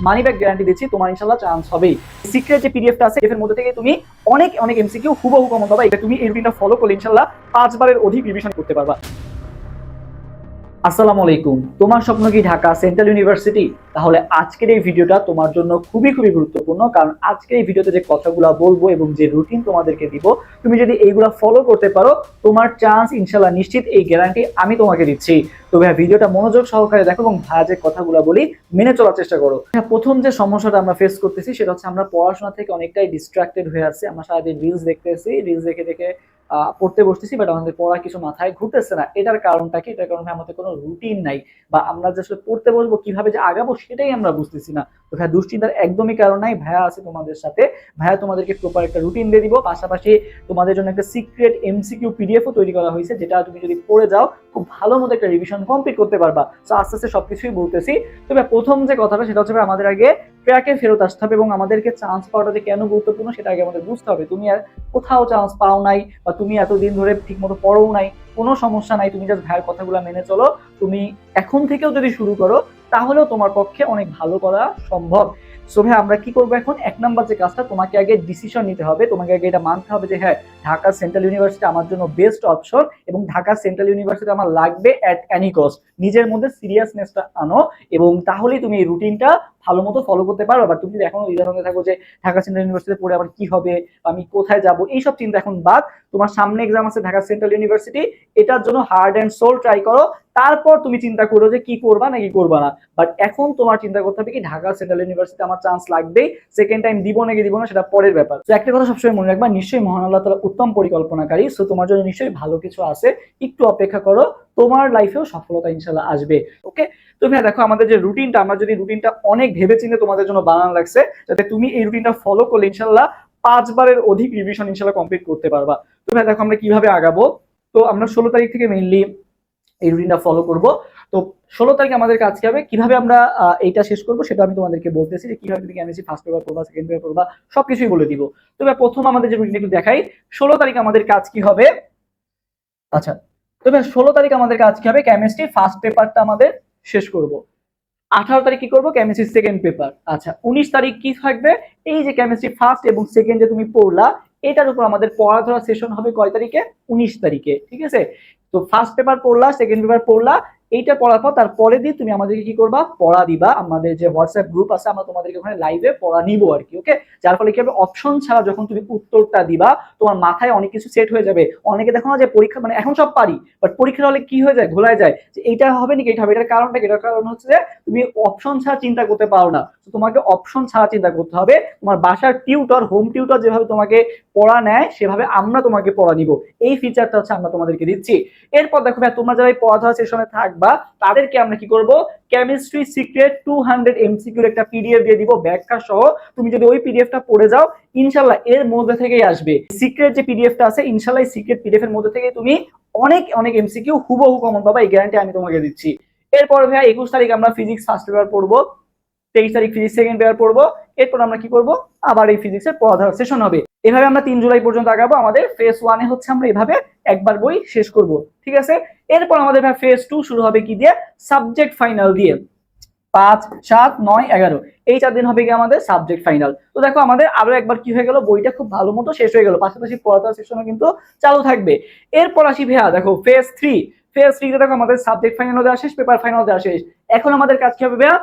Money back guarantee দিচ্ছি, তোমার ইনশাআল্লাহ চান্স হবেই। সিক্রেট যে পিডিএফটা আছে এর মধ্যে থেকে তুমি অনেক অনেক এমসিকিউ হুবহু কমন পাবা। এটা তুমি এই রুটিনটা ফলো করলে ইনশাআল্লাহ 5 বারের অধিক রিভিশন করতে পারবা। আসসালামু আলাইকুম। তোমার স্বপ্ন কি ঢাকা সেন্ট্রাল ইউনিভার্সিটি? তাহলে আজকের এই ভিডিওটা তোমার জন্য খুবই খুবই গুরুত্বপূর্ণ, কারণ আজকের এই ভিডিওতে যে কথাগুলো বলবো এবং যে রুটিন তোমাদেরকে দিব, তুমি যদি এইগুলা ফলো করতে পারো তোমার চান্স ইনশাল্লাহ নিশ্চিত, এই গ্যারান্টি আমি তোমাকে দিচ্ছি। তো ভাই ভিডিওটা মনোযোগ সহকারে দেখো এবং ভাইয়া যে কথাগুলো বলি মেনে চলার চেষ্টা করো। প্রথম যে সমস্যাটা আমরা ফেস করতেছি সেটা হচ্ছে আমরা পড়াশোনা থেকে অনেকটাই ডিস্ট্রাক্টেড হয়ে আছি। আমরা সারাদিন রিলস দেখতেছি, রিলস দেখে দেখে পড়তে বসতেছি, বাট আমাদের পড়া কিছু মাথায় ঘুরতেছে না। এটার কারণটা কি? এটার কারণে আমাদের কোনো রুটিন নাই, বা আমরা যে আসলে পড়তে বসবো কিভাবে যে আগাবো সেটাই আমরা বুঝতেছি না। তো ভাইয়া দুশ্চিন্তার একদমই কারণ নাই, ভাইয়া আছে তোমাদের সাথে। ভাইয়া তোমাদেরকে প্রপার একটা রুটিন দিয়ে দিব, পাশাপাশি তোমাদের জন্য একটা সিক্রেট এমসিকিউ পিডিএফও তৈরি করা হয়েছে, যেটা তুমি যদি পড়ে যাও খুব ভালো মতো একটা রিভিশন কমপ্লিট করতে পারবা। তো আস্তে আস্তে সবকিছুই বলতেছি। তবে প্রথম যে কথাটা সেটা হচ্ছে আমাদের আগে ট্র্যাকে ফেরত আসতে হবে এবং আমাদেরকে চান্স পাওয়াটা যে কেন গুরুত্বপূর্ণ সেটা আগে আমাদের বুঝতে হবে। তুমি আর কোথাও চান্স পাও নাই, বা তুমি এতদিন ধরে ঠিক মতো পড়ো নাই, কোনো সমস্যা নাই, তুমি জাস্ট ভাইয়ের কথাগুলো মেনে চলো। তুমি এখন থেকেও যদি শুরু করো তাহলেও তোমার পক্ষে অনেক ভালো করা সম্ভব। সো ভাই আমরা কি করবো এখন? এক নাম্বার যে কাজটা, তোমাকে আগে ডিসিশন নিতে হবে, তোমাকে আগে এটা মানতে হবে যে হ্যাঁ, ঢাকা সেন্ট্রাল ইউনিভার্সিটি আমার জন্য বেস্ট অপশন এবং ঢাকা সেন্ট্রাল ইউনিভার্সিটি আমার লাগবে অ্যাট এনি কস্ট। নিজের মধ্যে সিরিয়াসনেসটা আনো এবং তাহলেই তুমি এই রুটিনটা ভালো মতো ফলো করতে পারো। বা তুমি যদি এখনো দ্বিধাদ্বন্দ্বে থাকো যে ঢাকা সেন্ট্রাল ইউনিভার্সিটিতে পড়ে আবার কি হবে, আমি কোথায় যাব, এইসব চিন্তা এখন বাদ। তোমার সামনে এক্সাম আছে ঢাকা সেন্ট্রাল ইউনিভার্সিটি, এটার জন্য হার্ড অ্যান্ড সোল ট্রাই করো, তারপর তুমি চিন্তা করো যে কি করবা নাকি করবা না। বাট এখন তোমার চিন্তা করতে হবে কি ঢাকা সেন্ট্রাল ইউনিভার্সিটি আমার চান্স লাগবেই, সেকেন্ড টাইম দিব নাকি দিব না সেটা পরের ব্যাপার। তো একটা কথা সবসময় মনে রাখবা, নিশ্চয়ই মহান আল্লাহ তাআলা উত্তম পরিকল্পনাকারী। সো তোমার জন্য নিশ্চয়ই ভালো কিছু আছে, একটু অপেক্ষা করো, তোমার লাইফেও সফলতা ইনশাল্লাহ আসবে। ওকে, তো ভাই দেখো আমাদের যে রুটিনটা, আমরা যদি রুটিনটা অনেক ভেবেচিন্তে তোমাদের জন্য বানানো লাগছে, যাতে তুমি এই রুটিনটা ফলো করলে ইনশাল্লাহ 5 বারের অধিক রিভিশন ইনশাল্লাহ কমপ্লিট করতে পারবা। তো ভাই দেখো আমরা কিভাবে আগাবো। তো আমরা 16 তারিখ থেকে মেইনলি এই রুটিনটা ফলো করব। তো 16 তারিখে আমাদের কাজ কি হবে, কিভাবে আমরা এইটা শেষ করব সেটা আমি তোমাদেরকে বলতেছি, যে কিভাবে তুমি কেমিস্ট্রি ফার্স্ট পেপার পড়বা, সেকেন্ড পেপার পড়বা, সবকিছুই বলে দিব। তবে প্রথম আমাদের যে রুটিনটা একটু দেখাই, 16 তারিখ আমাদের কাজ কি হবে। আচ্ছা, তবে 16 তারিখ আমাদের কাজ কি হবে, কেমিস্ট্রি ফার্স্ট পেপারটা আমাদের শেষ করব। 18 তারিখ কি করবো, কেমিস্ট্রি সেকেন্ড পেপার। আচ্ছা, 19 তারিখ কি থাকবে, এই যে কেমিস্ট্রি ফার্স্ট এবং সেকেন্ড যে তুমি পড়লা এটার উপর আমাদের পড়া ধরা সেশন হবে কয় তারিখে, 19 তারিখে। ঠিক আছে, তো ফার্স্ট পেপার পড়লা, সেকেন্ড পেপার পড়লা, এইটা পড়ার পর তারপরে দিয়ে তুমি আমাদেরকে কি করবা, পড়া দিবা। আমাদের যে হোয়াটসঅ্যাপ গ্রুপ আছে আমরা তোমাদেরকে ওখানে লাইভে পড়া নিবো আর কি। ওকে, যার ফলে কি হবে, অপশন ছাড়া যখন তুমি উত্তরটা দিবা তোমার মাথায় অনেক কিছু সেট হয়ে যাবে। অনেকে দেখো না যে পরীক্ষা মানে এখন সব পারি, বাট পরীক্ষার হলে কি হয়ে যায়, ঘোলায় যায় যে এইটা হবে নাকি এটা হবে। এটার কারণটা কি? এটার কারণ হচ্ছে যে তুমি অপশন ছাড়া চিন্তা করতে পারো না। তোমাকে অপশন ছাড়া চিন্তা করতে হবে। তোমার বাসার টিউটর, হোম টিউটর যেভাবে তোমাকে পড়া নেয় সেভাবে আমরা তোমাকে পড়া নিব। এই ফিচারটা হচ্ছে আমরা তোমাদেরকে দিচ্ছি। এরপর দেখো ভাই, তোমরা যারা এই পড়া ধরা সেশনে থাকবা তাদেরকে আমরা কি করব, কেমিস্ট্রি সিক্রেট 200 এমসিকিউর একটা পিডিএফ দিয়ে দিব ব্যাখ্যা সহ। তুমি যদি ওই পিডিএফটা পড়ে যাও ইনশাল্লাহ এর মধ্যে থেকেই আসবে। সিক্রেট যে পিডিএফটা আছে ইনশাল্লাহ সিক্রেট পিডিএফ এর মধ্যে থেকে তুমি অনেক অনেক এমসিকিউ হুবহু কমন পাবা, এই গ্যারান্টি আমি তোমাকে দিচ্ছি। এরপর ভাই 21 তারিখ আমরা ফিজিক্স ফার্স্ট পেপার পড়বো, 23 তারিখ ফিজিক্স সেকেন্ড পেপার পড়বো। এরপর আমরা কি করব, আবার এই ফিজিক্সের পড়া ধরা সেশন হবে। এভাবে আমরা 3 জুলাই পর্যন্ত আগাবো। আমাদের ফেজ 1 এ হচ্ছে আমরা এভাবে একবার বই শেষ করব। ঠিক আছে, এরপর আমাদের ফেজ 2 শুরু হবে কি দিয়ে, সাবজেক্ট ফাইনাল দিয়ে। 5, 7, 9, 11 এই 4 দিন হবে কি আমাদের সাবজেক্ট ফাইনাল। তো দেখো আমাদের আরো একবার কি হয়ে গেল, বইটা খুব ভালো মতো শেষ হয়ে গেল, পাশাপাশি পড়া সেশনও কিন্তু চালু থাকবে। এরপর আসি ভাইয়া দেখো ফেজ 3। ফেজ 3 তে দেখো আমাদের সাবজেক্ট ফাইনাল দেওয়া শেষ, পেপার ফাইনাল দেওয়া শেষ। এখন আমাদের কাজ কি হবে ভাইয়া,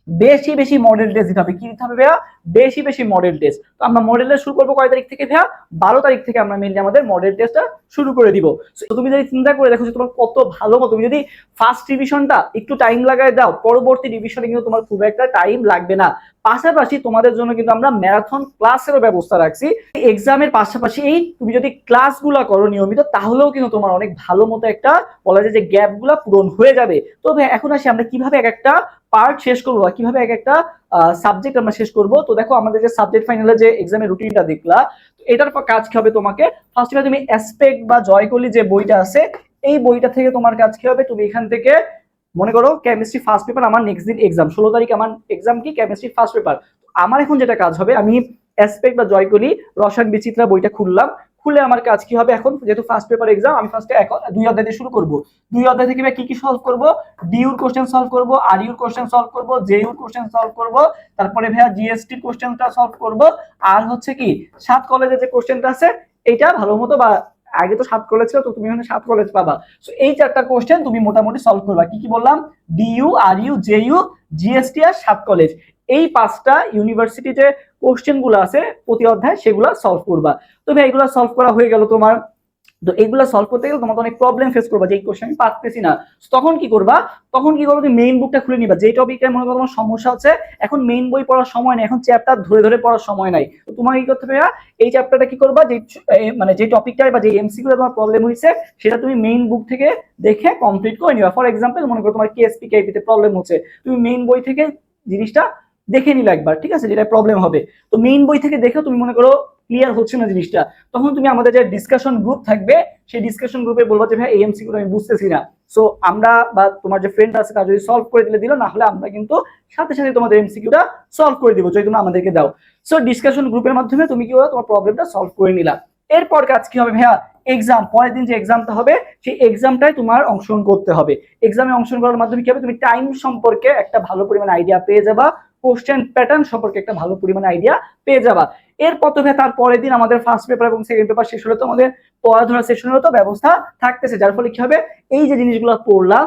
বেশি বেশি মডেল টেস্ট দিতে হবে। কি দিতে হবে ভাইয়া, বেশি বেশি মডেল টেস্ট। তো আমরা মডেল টেস্ট শুরু করবো কয় তারিখ থেকে ভাইয়া, 12 তারিখ থেকে আমরা মেনলি আমাদের মডেল টেস্টটা শুরু করে দিব। তো তুমি যদি চিন্তা করে দেখো যে তোমার কত ভালো মতো, তুমি যদি ফার্স্ট রিভিশনটা একটু টাইম লাগায় দাও পরবর্তী রিভিশনে কিন্তু তোমার খুব একটা টাইম লাগবে না। পাশাপাশি তোমাদের জন্য কিন্তু আমরা ম্যারাথন ক্লাসেরও ব্যবস্থা রাখছি। এক্সামের পাশাপাশি এই তুমি যদি ক্লাসগুলো করো নিয়মিত তাহলেও কিন্তু তোমার অনেক ভালো মতো একটা বলা যায় যে গ্যাপগুলো পূরণ হয়ে যাবে। তো ভাই এখন আসি আমরা কিভাবে এক একটা পার্ট শেষ করবো, কিভাবে এক একটা সাবজেক্ট আমরা শেষ করব। তো দেখো আমাদের যে সাবজেক্ট ফাইনালে যে এক্সামের রুটিনটা দেখলা, এটার কাজ কি হবে, তোমাকে ফার্স্টে তুমি অ্যাসপেক্ট বা জয়কলি যে বইটা আছে এই বইটা থেকে তোমার কাজ কি হবে, তুমি এখান থেকে মনে করো কেমিস্ট্রি ফার্স্ট পেপার, আমার নেক্সট দিন এক্সাম 16 তারিখ আমার এক্সাম কি কেমিস্ট্রি ফার্স্ট পেপার। আমার এখন যেটা কাজ হবে, আমি অ্যাসপেক্ট বা জয়কলি রসায়ন বিচিত্রা বইটা খুললাম, খুলে আমার কাজ কি হবে, এখন যেহেতু ফার্স্ট পেপার এক্সাম, আমি ফার্স্টে 2 অধ্যায় দিয়ে শুরু করব। 2 অধ্যায় থেকে কি কি সলভ করব, ডিউর কোশ্চেন সলভ করব, আরইউর কোশ্চেন সলভ করব, জেইউর কোশ্চেন সলভ করব, তারপরে ভাইয়া জিএসটির কোশ্চেনটা সলভ করব, আর হচ্ছে কি 7 কলেজের যে কোশ্চেনটা আছে এইটা ভালো মতো, বা আগে তো 7 কলেজ ছিল, তো তুমি এখানে 7 কলেজ পাবা। সো এই 4টা কোশ্চেন তুমি মোটামুটি সলভ করবা। কি কি বললাম, ডিইউ, আরইউ, জেইউ, জিএসটি আর 7 কলেজ, এই 5টা ইউনিভার্সিটি যে কোশ্চেন গুলো আছে প্রতি অধ্যায় সেগুলো সলভ করবা। তো ভাই এগুলো সলভ করা হয়ে গেল তোমার। তো এইগুলা সলভ করতে গেলে তোমাকে অনেক প্রবলেম ফেস করবা, যে এই কোশ্চেন আমি পারতেছি না। তখন কি করবা, তুমি মেইন বুকটা খুলে নিবা, যে টপিকটা মনে করো তোমার সমস্যা হচ্ছে, এখন মেইন বই পড়ার সময় নেই, এখন চ্যাপ্টার ধরে ধরে পড়ার সময় নাই। তো তোমার কি করতে হবে, এই চ্যাপ্টারটা কি করবা, যে মানে যে টপিকটা বা যে এমসিকিউটা তোমার প্রবলেম হয়েছে সেটা তুমি মেইন বুক থেকে দেখে কমপ্লিট করে নিবা। ফর এক্সাম্পল মনে করো তোমার কেএসপি কেআইপি তে প্রবলেম হচ্ছে, তুমি মেইন বই থেকে জিনিসটা দেখে নিলে একবার, ঠিক আছে, যেটা প্রবলেম হবে। তো মেইন বই থেকে দেখে তুমি মনে করো ক্লিয়ার হচ্ছে না জিনিসটা, তখন তুমি আমাদের যে ডিসকাশন গ্রুপ থাকবে সেই ডিসকাশন গ্রুপে বলবা যে ভাই এই এমসিকিউটা আমি বুঝতেছি না। সো আমরা বা তোমার যে ফ্রেন্ড আছে তারা যদি সলভ করে দিলে দিল, না হলে আমরা কিন্তু সাথে সাথে তোমাদের এমসিকিউটা সলভ করে দিব যদি তুমি আমাদেরকে দাও। সো ডিসকাশন গ্রুপের মাধ্যমে তুমি কি করো, তোমার প্রবলেমটা সলভ করে নিলা। এরপর কাজ কি হবে ভাইয়া, এক্সাম, পরের দিন যে এক্সামটা হবে সেই এক্সামটাই তোমার অংশগ্রহণ করতে হবে। এক্সামে অংশগ্রহণ করার মাধ্যমে কি হবে, তুমি টাইম সম্পর্কে একটা ভালো পরিমাণ আইডিয়া পেয়ে যাবা, কোশ্চেন প্যাটার্ন সম্পর্কে একটা ভালো পরিমাণ আইডিয়া পেয়ে যাবা। এরপর তো তার পরের দিন আমাদের ফার্স্ট পেপার এবং সেকেন্ড পেপার শেষ হলে তো আমাদের পড়াধরা সেশনেরও তো ব্যবস্থা থাকতেছে, যার ফলে কি হবে, এই যে জিনিসগুলো পড়লা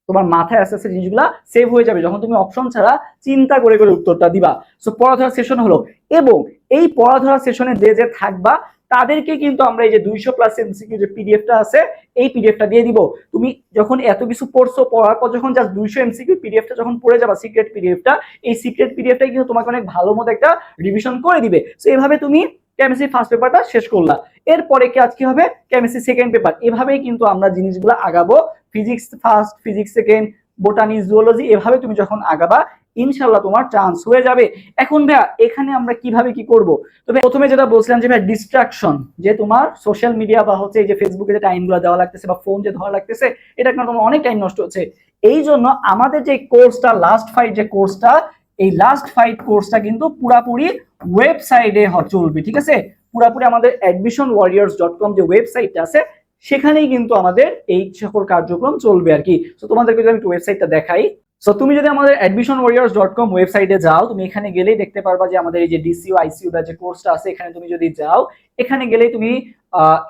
তোমার মাথায় আস্তে আস্তে জিনিসগুলো সেভ হয়ে যাবে, যখন তুমি অপশন ছাড়া চিন্তা করে করে উত্তরটা দিবা। সো পড়াধরা সেশন হলো, এবং এই পড়াধরা সেশনে যে যে থাকবা তাদেরকে কিন্তু আমরা এই যে 200 প্লাস এমসিকিউ যে পিডিএফটা আছে এই পিডিএফটা দিয়ে দিব। তুমি যখন এত কিছু পড়ছো, পড়ার পর যখন জাস্ট 200 এমসিকিউ পিডিএফটা যখন পড়ে যাবা, সিক্রেট পিডিএফটা, এই সিক্রেট পিডিএফটাই কিন্তু তোমাকে অনেক ভালো মতো একটা রিভিশন করে দিবে। সো এভাবে তুমি কেমিস্ট্রি ফার্স্ট পেপারটা শেষ করলা। এরপরে কি আজকে হবে কেমিস্ট্রি সেকেন্ড পেপার, এভাবেই কিন্তু আমরা জিনিসগুলো আগাবো। Physics first, physics second, botany, zoology, এভাবে তুমি যখন আগাবা ইনশাল্লাহ তোমার চান্স হয়ে যাবে। এখন ভাইয়া এখানে আমরা কিভাবে কি করব, তবে প্রথমে যেটা বলছিলাম যে ভাই ডিস্ট্রাকশন, যে তোমার সোশ্যাল মিডিয়া বা হচ্ছে এই যে ফেসবুকে যে টাইমগুলো দেওয়া লাগতেছে বা ফোন যে ধরা লাগতেছে, এটা কারণে তোমার অনেক টাইম নষ্ট হচ্ছে। এই জন্য আমাদের যে কোর্সটা লাস্ট ফাইট, যে কোর্সটা, এই লাস্ট ফাইট কোর্সটা কিন্তু পুরাপুরি ওয়েবসাইটে চলবে, ঠিক আছে। পুরাপুরি আমাদের admissionwarriors.com যে ওয়েবসাইটটা আছে সেখানেই কিন্তু আমাদের এই সকল কার্যক্রম চলবে আর কি। তো তোমাদেরকে যদি আমি একটু ওয়েবসাইটটা দেখাই, সো তুমি যদি আমাদের admissionwarriors.com ওয়েবসাইটে যাও, তুমি এখানে গেলেই দেখতে পারবা যে আমাদের এই যে ডিসিউ আইসিইউ যে কোর্সটা আছে, এখানে তুমি যদি যাও, এখানে গেলেই তুমি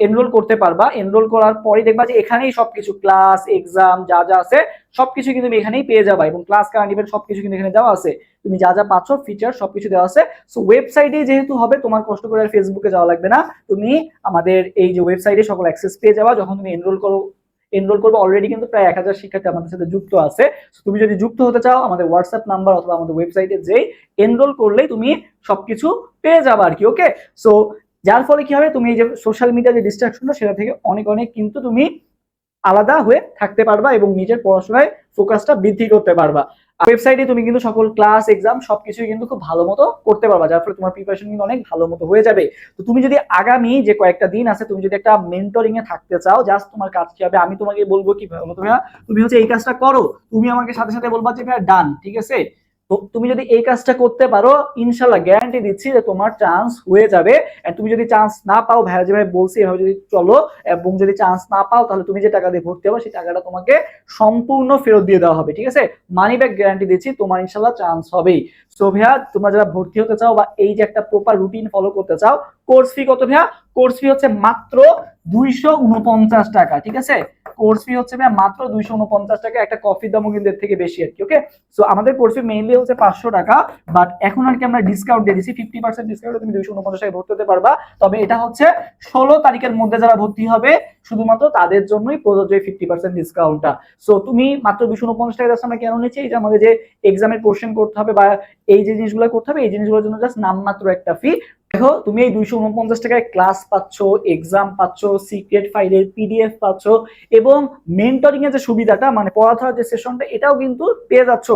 এনরোল করতে পারবা। এনরোল করার পরে দেখবা যে এখানেই সবকিছু ক্লাস, এক্সাম যা যা আছে সবকিছু কিন্তু তুমি এখানেই পেয়ে যাবা, এবং ক্লাস কারেন্ট ইভেন্ট সবকিছু কিন্তু এখানে দেওয়া আছে, তুমি যা যা পাচ্ছ ফিচার সবকিছু দেওয়া আছে। সো ওয়েবসাইটে যেহেতু হবে, তোমার কষ্ট করে আর ফেসবুকে যাওয়া লাগবে না, তুমি আমাদের এই যে ওয়েবসাইটে সকল অ্যাক্সেস পেয়ে যাবা যখন তুমি এনরোল করবে। অলরেডি কিন্তু প্রায় 1000 শিক্ষার্থী আমাদের সাথে যুক্ত আছে। তুমি যদি যুক্ত হতে চাও, আমাদের হোয়াটসঅ্যাপ নাম্বার অথবা আমাদের ওয়েবসাইটে যেই এনরোল করলেই তুমি সবকিছু পেয়ে যাবে আর কি। ওকে, সো যার ফলে কি হবে, তুমি এই যে সোশ্যাল মিডিয়া যে ডিস্ট্রাকশনটা সেটা থেকে অনেক অনেক কিন্তু তুমি আলাদা হয়ে থাকতে পারবা এবং নিজের পড়াশোনায় ফোকাসটা বৃদ্ধি করতে পারবা। ওয়েবসাইটে তুমি কিন্তু সকল ক্লাস, এক্সাম সবকিছুই কিন্তু খুব ভালো মতো করতে পারবা, যার ফলে তোমার প্রিপারেশন কিন্তু অনেক ভালো মতো হয়ে যাবে। তো তুমি যদি আগামী যে কয়েকটা দিন আছে, তুমি যদি একটা মেন্টরিং এ থাকতে চাও, জাস্ট তোমার কাজ কি হবে, আমি তোমাকে বলবো কি তুমি হচ্ছে এই কাজটা করো, তুমি আমাকে সাথে সাথে বলবা যে ভাই ডান, ঠিক আছে। তো তুমি যদি এই কাজটা করতে পারো, ইনশাল্লাহ গ্যারান্টি দিচ্ছি যে তোমার চান্স হয়ে যাবে। তুমি যদি চান্স না পাও, ভাইয়া যেভাবে বলছি এভাবে যদি চলো, এবং যদি চান্স না পাও, তাহলে তুমি যে টাকা দিয়ে ভর্তি হবে সেই টাকাটা তোমাকে সম্পূর্ণ ফেরত দিয়ে দেওয়া হবে, ঠিক আছে। মানি ব্যাক গ্যারান্টি দিচ্ছি, তোমার ইনশাল্লাহ চান্স হবেই। সো ভাইয়া তোমরা যারা ভর্তি হতে চাও বা এই যে একটা প্রপার রুটিন ফলো করতে চাও, কোর্স ফি কত ভাইয়া, কোর্স ফি হচ্ছে মাত্র 249 টাকা, ঠিক আছে। কোর্স ফি হচ্ছে ভাইয়া মাত্র 249 টাকা, একটা কফির দামও কিন্তু এর থেকে বেশি আর কি। ওকে, সো আমাদের কোর্স ফি মেইনলি হচ্ছে 500 টাকা, বাট এখন আর কি আমরা ডিসকাউন্ট দিয়ে দিচ্ছি, 50% ডিসকাউন্টে তুমি 249 টাকায় ভর্তি হতে পারবা। তবে এটা হচ্ছে 16 তারিখের মধ্যে যারা ভর্তি হবে শুধুমাত্র তাদের জন্যই প্রযোজ্য এই 50% ডিসকাউন্টটা। সো তুমি মাত্র 249 টাকা জাস্ট আমরা কেন নিচ্ছি, এই যে আমাদের যে এক্সামের কোশ্চেন করতে হবে বা এই যে জিনিসগুলো করতে হবে, এই জিনিসগুলোর জন্য জাস্ট নামমাত্র একটা ফি। দেখো তুমি এই 249 টাকায় ক্লাস পাচ্ছ, এক্সাম পাচ্ছ, সিক্রেট ফাইলের পিডিএফ পাচ্ছ, এবং মেন্টরিং এর যে সুবিধাটা মানে পড়াধরার যে সেশনটা এটাও কিন্তু পেয়ে যাচ্ছ।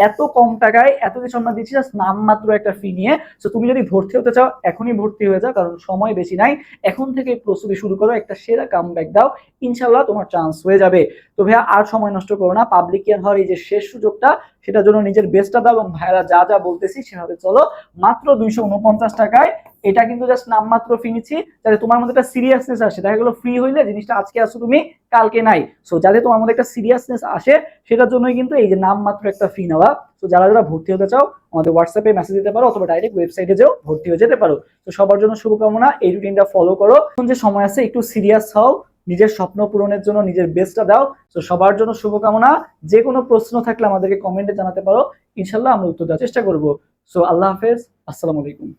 এত কম টাকায় এত কিছু আমরা দিচ্ছি জাস্ট নামমাত্র একটা ফি নিয়ে। সো তুমি যদি ভর্তি হতে চাও এখনই ভর্তি হয়ে যাও, কারণ সময় বেশি নাই, এখন থেকে প্রস্তুতি শুরু করো, একটা সেরা ব্যাক দাও, ইনশাল্লাহ তোমার চান্স হয়ে যাবে। তো ভাইয়া আর সময় নষ্ট করো না, পাবলিকিয়ান হওয়ার এই যে শেষ সুযোগটা, সেটার জন্য নিজের বেস্টটা দাও এবং ভাইয়ারা যা যা বলতেছি সেভাবে চলো। মাত্র 249 টাকায়, এটা কিন্তু জাস্ট নামমাত্র ফি নিচ্ছি, যাতে তোমার মধ্যে একটা সিরিয়াসনেস আসে। দেখা গেলো ফ্রি হইলে জিনিসটা আজকে আসো তুমি, কালকে নাই। সো যাতে তোমার মধ্যে একটা সিরিয়াসনেস আসে, সেটার জন্যই কিন্তু এই যে নামমাত্র একটা ফি নেওয়া। তো যারা যারা ভর্তি হতে চাও আমাদের হোয়াটসঅ্যাপে মেসেজ দিতে পারো, অথবা ডাইরেক্ট ওয়েবসাইটে যেও ভর্তি হয়ে যেতে পারো। তো সবার জন্য শুভকামনা, এই রুটিনটা ফলো করো। এখন যে সময় আছে একটু সিরিয়াস হও, নিজের স্বপ্ন পূরণের জন্য নিজের বেস্টটা দাও। তো সবার জন্য শুভকামনা। যে কোনো প্রশ্ন থাকলে আমাদেরকে কমেন্টে জানাতে পারো, ইনশাল্লাহ আমরা উত্তর দেওয়ার চেষ্টা করবো। সো আল্লাহ হাফেজ, আসসালামু আলাইকুম।